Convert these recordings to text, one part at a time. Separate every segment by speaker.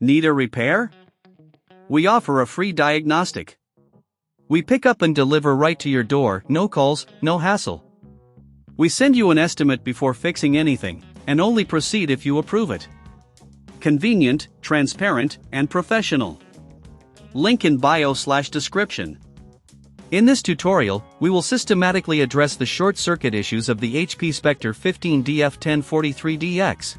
Speaker 1: Need a repair? We offer a free diagnostic. We pick up and deliver right to your door, no calls, no hassle. We send you an estimate before fixing anything, and only proceed if you approve it. Convenient, transparent, and professional. Link in bio/description. In this tutorial, we will systematically address the short circuit issues of the HP Spectre 15df1043dx.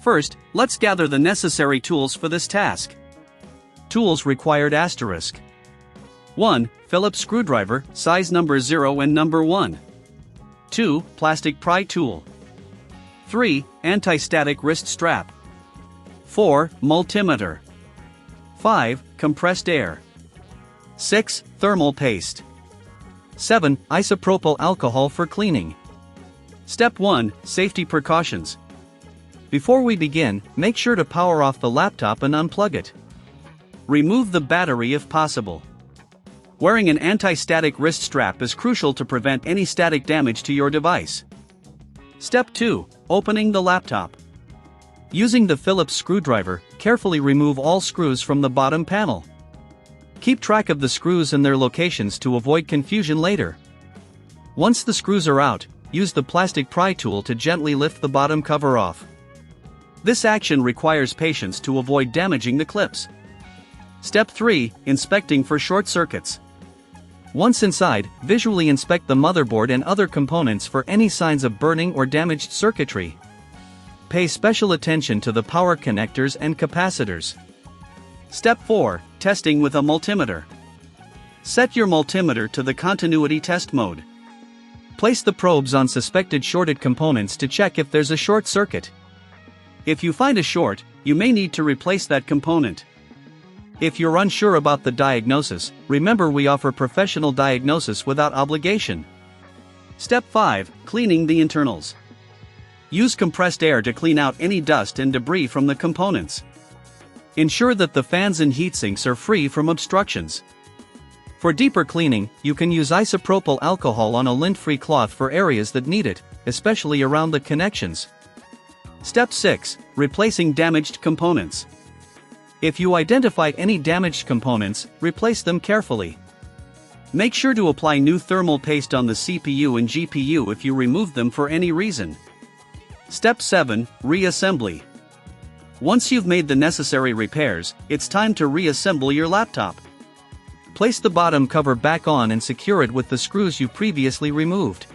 Speaker 1: First, let's gather the necessary tools for this task. Tools required: 1. Phillips screwdriver, size number 0 and number 1. 2. Plastic pry tool. 3. Anti-static wrist strap. 4. Multimeter. 5. Compressed air. 6. Thermal paste. 7. Isopropyl alcohol for cleaning. Step 1. Safety precautions. Before we begin, make sure to power off the laptop and unplug it. Remove the battery if possible. Wearing an anti-static wrist strap is crucial to prevent any static damage to your device. Step 2. Opening the laptop. Using the Phillips screwdriver, carefully remove all screws from the bottom panel. Keep track of the screws and their locations to avoid confusion later. Once the screws are out, use the plastic pry tool to gently lift the bottom cover off. This action requires patience to avoid damaging the clips. Step 3. Inspecting for short circuits. Once inside, visually inspect the motherboard and other components for any signs of burning or damaged circuitry. Pay special attention to the power connectors and capacitors. Step 4. Testing with a multimeter. Set your multimeter to the continuity test mode. Place the probes on suspected shorted components to check if there's a short circuit. If you find a short, you may need to replace that component. If you're unsure about the diagnosis, remember we offer professional diagnosis without obligation. Step 5. Cleaning the internals. Use compressed air to clean out any dust and debris from the components. Ensure that the fans and heatsinks are free from obstructions. For deeper cleaning, you can use isopropyl alcohol on a lint-free cloth for areas that need it, especially around the connections. Step 6. Replacing damaged components. If you identify any damaged components, replace them carefully. Make sure to apply new thermal paste on the CPU and GPU if you remove them for any reason. Step 7. Reassembly. Once you've made the necessary repairs, it's time to reassemble your laptop. Place the bottom cover back on and secure it with the screws you previously removed.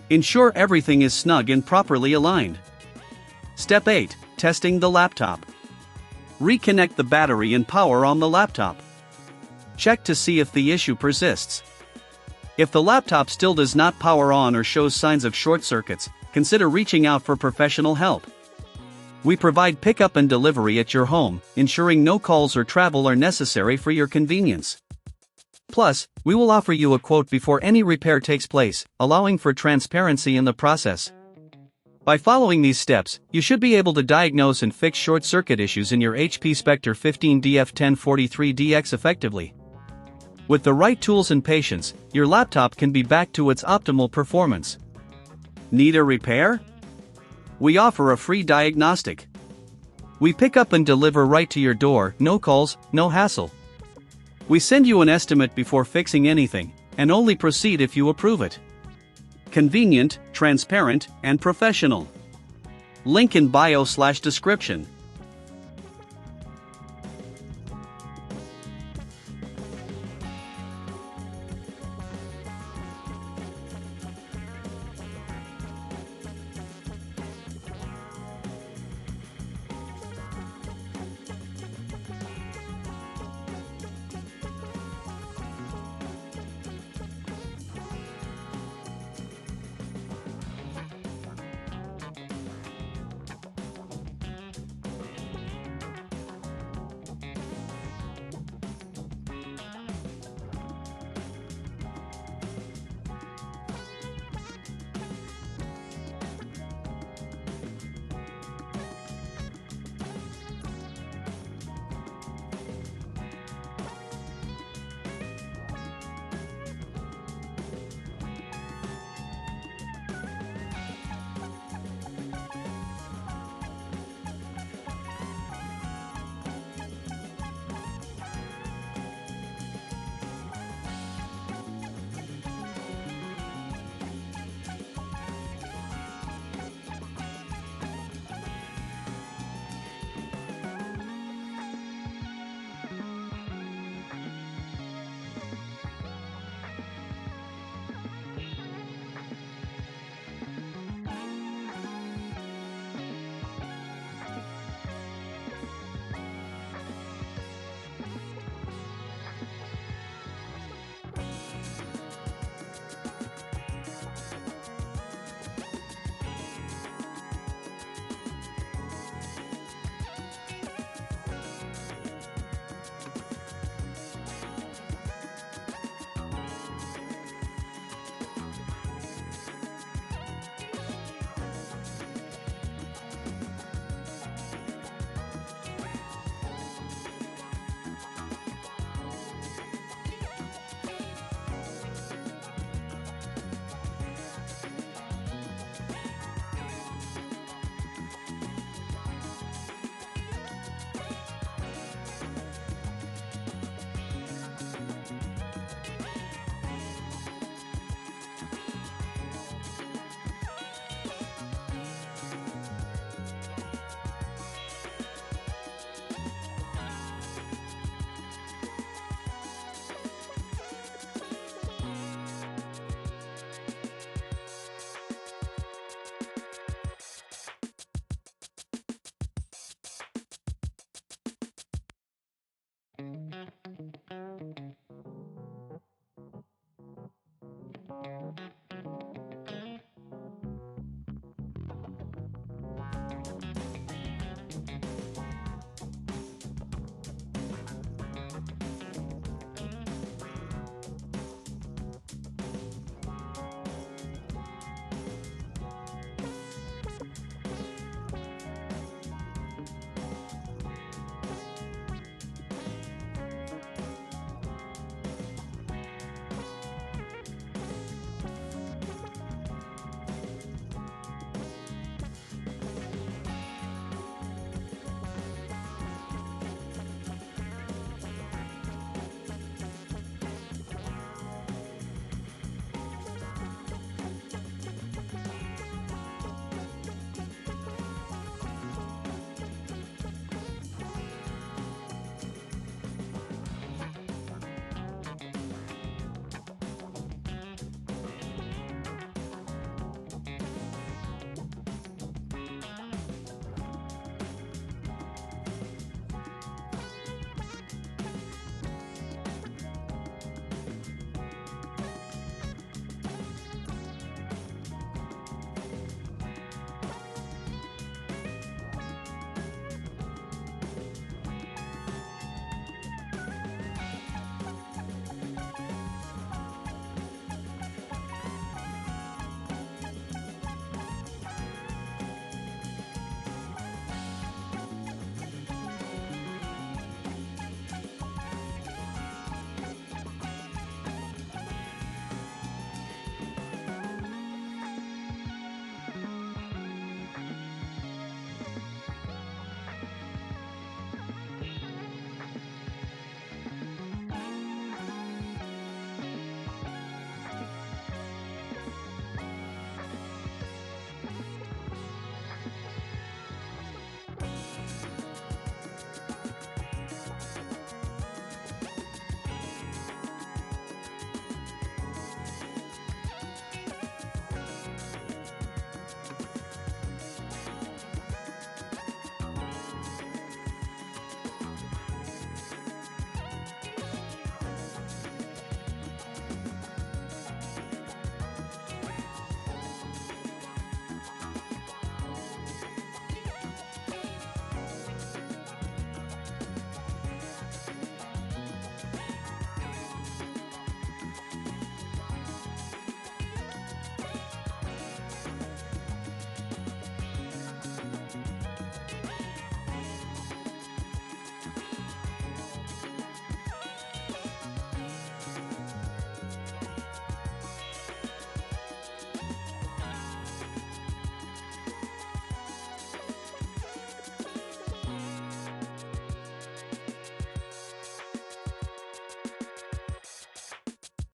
Speaker 1: Ensure everything is snug and properly aligned. Step 8. Testing the laptop. Reconnect the battery and power on the laptop. Check to see if the issue persists. If the laptop still does not power on or shows signs of short circuits, consider reaching out for professional help. We provide pickup and delivery at your home, ensuring no calls or travel are necessary for your convenience. Plus, we will offer you a quote before any repair takes place, allowing for transparency in the process. By following these steps, you should be able to diagnose and fix short circuit issues in your HP Spectre 15df1043dx effectively. With the right tools and patience, your laptop can be back to its optimal performance. Need a repair? We offer a free diagnostic. We pick up and deliver right to your door, no calls, no hassle. We send you an estimate before fixing anything, and only proceed if you approve it. Convenient, transparent, and professional. Link in bio/description.